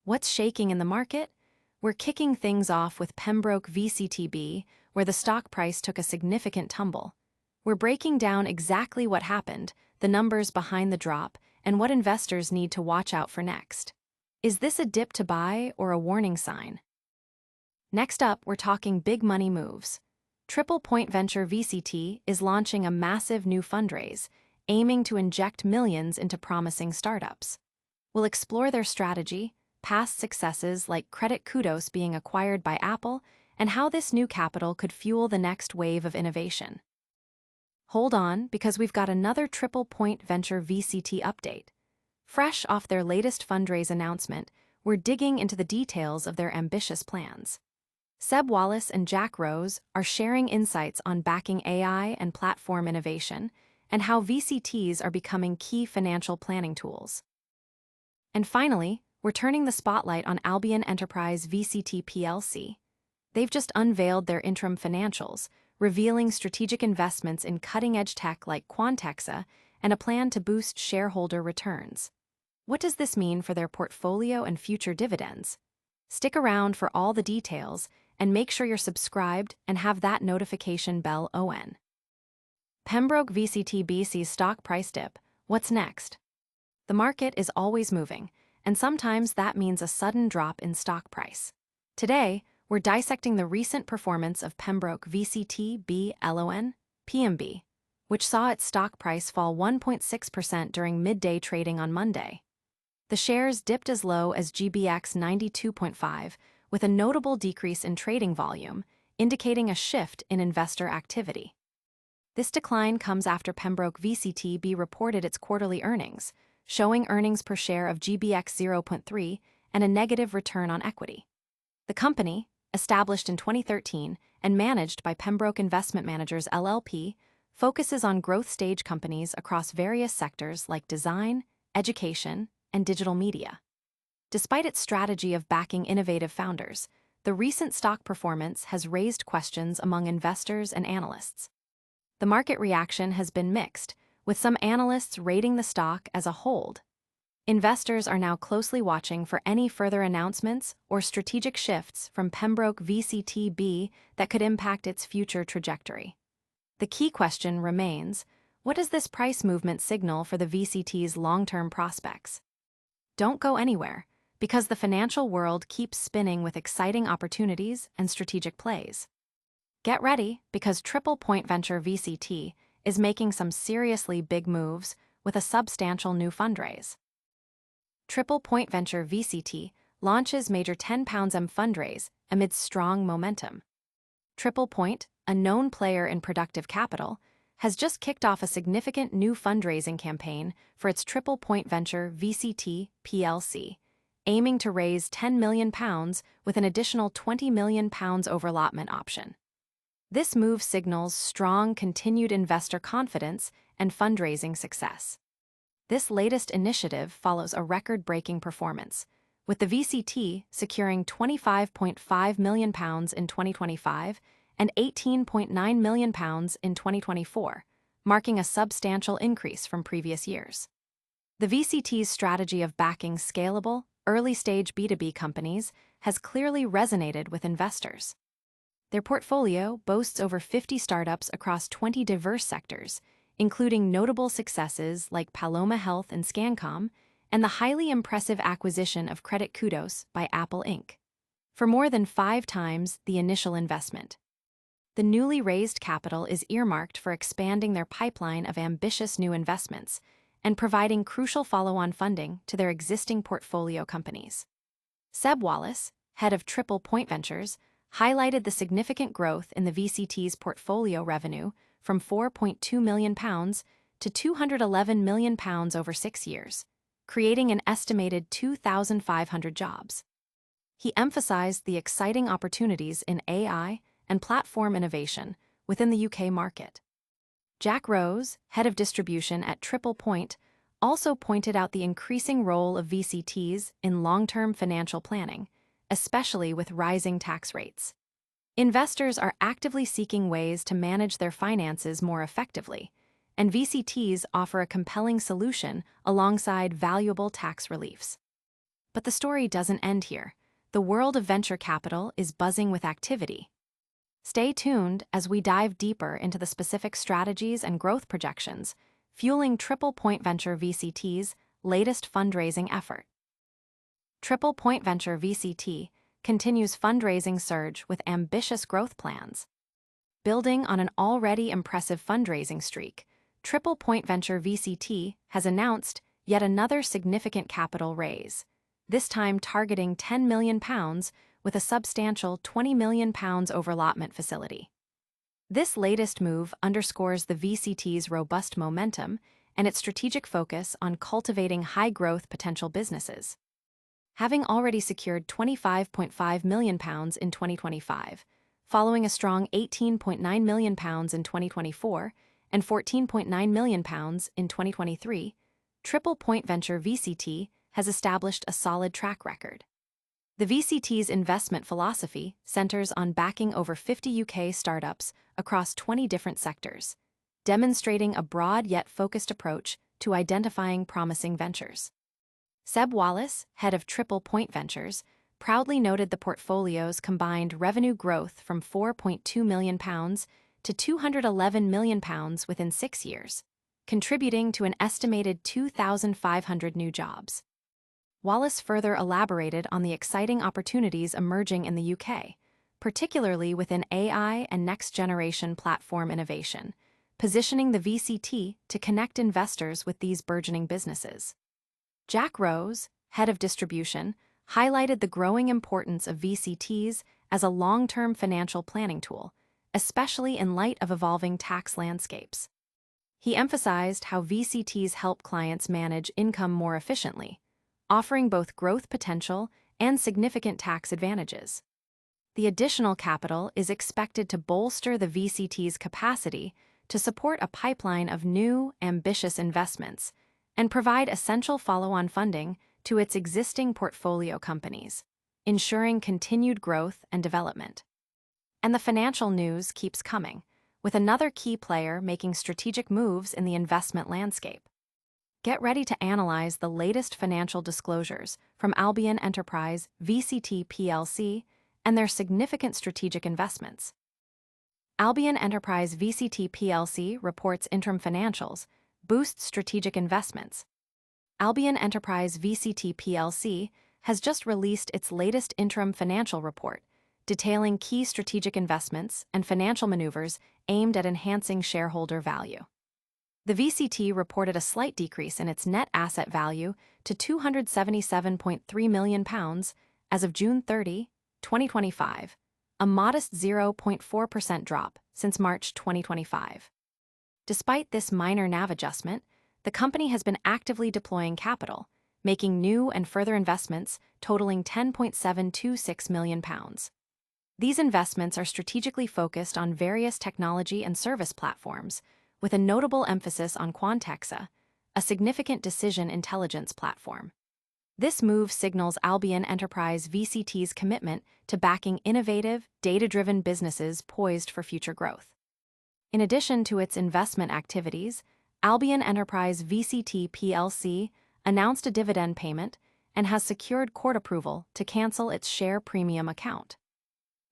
What's shaking in the market? We're kicking things off with Pembroke VCT B, where the stock price took a significant tumble. We're breaking down exactly what happened, the numbers behind the drop, and what investors need to watch out for next. Is this a dip to buy or a warning sign? Next up, we're talking big money moves. Point Venture VCT is launching a massive new fundraise, aiming to inject millions into promising startups. We'll explore their strategy, past successes like Credit Kudos being acquired by Apple, and how this new capital could fuel the next wave of innovation. Hold on, because we've got another Point Venture VCT update. Fresh off their latest fundraise announcement, we're digging into the details of their ambitious plans. Seb Wallace and Jack Rose are sharing insights on backing AI and platform innovation, and how VCTs are becoming key financial planning tools. And finally, we're turning the spotlight on Albion Enterprise VCT PLC. They've just unveiled their interim financials, revealing strategic investments in cutting-edge tech like Quantexa and a plan to boost shareholder returns. What does this mean for their portfolio and future dividends? Stick around for all the details, and make sure you're subscribed and have that notification bell on. Pembroke VCT B sees stock price dip. What's next? The market is always moving, and sometimes that means a sudden drop in stock price. Today, we're dissecting the recent performance of Pembroke VCT B PEMB, which saw its stock price fall 1.6% during midday trading on Monday. The shares dipped as low as GBX 92.5, with a notable decrease in trading volume, indicating a shift in investor activity. This decline comes after Pembroke VCT B reported its quarterly earnings, showing earnings per share of GBX 0.3 and a negative return on equity. The company, established in 2013 and managed by Pembroke Investment Managers LLP, focuses on growth-stage companies across various sectors like design, education, and digital media. Despite its strategy of backing innovative founders, the recent stock performance has raised questions among investors and analysts. The market reaction has been mixed, with some analysts rating the stock as a hold. Investors are now closely watching for any further announcements or strategic shifts from Pembroke VCT B that could impact its future trajectory. The key question remains, what does this price movement signal for the VCT's long-term prospects? Don't go anywhere, because the financial world keeps spinning with exciting opportunities and strategic plays. Get ready, because Point Venture VCT is making some seriously big moves with a substantial new fundraise. Point Venture VCT launches major £10 fundraise amid strong momentum. Point, a known player in productive capital, has just kicked off a significant new fundraising campaign for its Point Venture VCT PLC, aiming to raise £10 million with an additional £20 million overallotment option. This move signals strong continued investor confidence and fundraising success. This latest initiative follows a record-breaking performance, with the VCT securing £25.5 million in 2025 and £18.9 million in 2024, marking a substantial increase from previous years. The VCT's strategy of backing scalable, early-stage B2B companies has clearly resonated with investors. Their portfolio boasts over 50 startups across 20 diverse sectors, including notable successes like Paloma Health and Scancom, and the highly impressive acquisition of Credit Kudos by Apple Inc. for more than 5 times the initial investment. The newly raised capital is earmarked for expanding their pipeline of ambitious new investments and providing crucial follow-on funding to their existing portfolio companies. Seb Wallace, head of Point Ventures, highlighted the significant growth in the VCT's portfolio revenue from £4.2 million to £211 million over 6 years, creating an estimated 2,500 jobs. He emphasized the exciting opportunities in AI and platform innovation within the UK market. Jack Rose, head of distribution at Point, also pointed out the increasing role of VCTs in long-term financial planning, especially with rising tax rates. Investors are actively seeking ways to manage their finances more effectively, and VCTs offer a compelling solution alongside valuable tax reliefs. But the story doesn't end here. The world of venture capital is buzzing with activity. Stay tuned as we dive deeper into the specific strategies and growth projections, fueling Point Venture VCT's latest fundraising effort. Point Venture VCT continues fundraising surge with ambitious growth plans. Building on an already impressive fundraising streak, Point Venture VCT has announced yet another significant capital raise, this time targeting £10 million with a substantial £20 million overallotment facility. This latest move underscores the VCT's robust momentum and its strategic focus on cultivating high-growth potential businesses. Having already secured £25.5 million in 2025, following a strong £18.9 million in 2024 and £14.9 million in 2023, Point Venture VCT has established a solid track record. The VCT's investment philosophy centers on backing over 50 UK startups across 20 different sectors, demonstrating a broad yet focused approach to identifying promising ventures. Seb Wallace, head of Point Ventures, proudly noted the portfolio's combined revenue growth from £4.2 million to £211 million within 6 years, contributing to an estimated 2,500 new jobs. Wallace further elaborated on the exciting opportunities emerging in the UK, particularly within AI and next-generation platform innovation, positioning the VCT to connect investors with these burgeoning businesses. Jack Rose, head of distribution, highlighted the growing importance of VCTs as a long-term financial planning tool, especially in light of evolving tax landscapes. He emphasized how VCTs help clients manage income more efficiently, offering both growth potential and significant tax advantages. The additional capital is expected to bolster the VCT's capacity to support a pipeline of new, ambitious investments and provide essential follow-on funding to its existing portfolio companies, ensuring continued growth and development. And the financial news keeps coming, with another key player making strategic moves in the investment landscape. Get ready to analyze the latest financial disclosures from Albion Enterprise VCT PLC and their significant strategic investments. Albion Enterprise VCT PLC reports interim financials, boosts strategic investments. Albion Enterprise VCT PLC has just released its latest interim financial report, detailing key strategic investments and financial maneuvers aimed at enhancing shareholder value. The VCT reported a slight decrease in its net asset value to £277.3 million as of June 30, 2025, a modest 0.4% drop since March 2025. Despite this minor NAV adjustment, the company has been actively deploying capital, making new and further investments totaling £10.726 million. These investments are strategically focused on various technology and service platforms, with a notable emphasis on Quantexa, a significant decision intelligence platform. This move signals Albion Enterprise VCT's commitment to backing innovative, data-driven businesses poised for future growth. In addition to its investment activities, Albion Enterprise VCT PLC announced a dividend payment and has secured court approval to cancel its share premium account.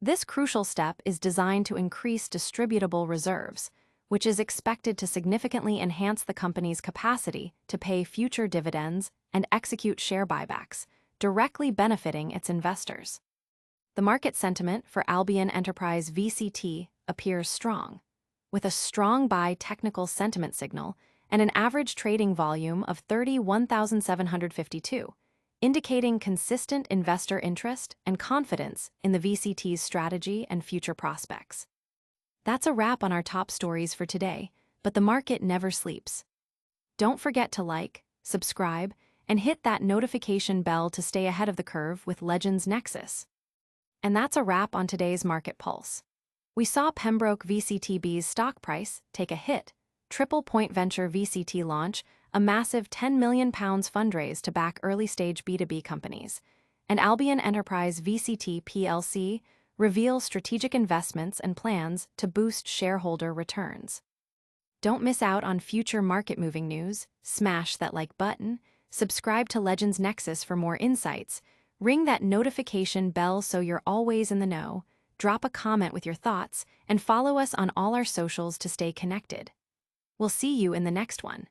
This crucial step is designed to increase distributable reserves, which is expected to significantly enhance the company's capacity to pay future dividends and execute share buybacks, directly benefiting its investors. The market sentiment for Albion Enterprise VCT appears strong, with a strong buy technical sentiment signal and an average trading volume of 31,752, indicating consistent investor interest and confidence in the VCT's strategy and future prospects. That's a wrap on our top stories for today, but the market never sleeps. Don't forget to like, subscribe, and hit that notification bell to stay ahead of the curve with Legends Nexus. And that's a wrap on today's Market Pulse. We saw Pembroke VCT B's stock price take a hit, Point Venture VCT launch a massive £10 million fundraise to back early-stage B2B companies, and Albion Enterprise VCT PLC reveal strategic investments and plans to boost shareholder returns. Don't miss out on future market-moving news, smash that like button, subscribe to Legends Nexus for more insights, ring that notification bell so you're always in the know, drop a comment with your thoughts, and follow us on all our socials to stay connected. We'll see you in the next one.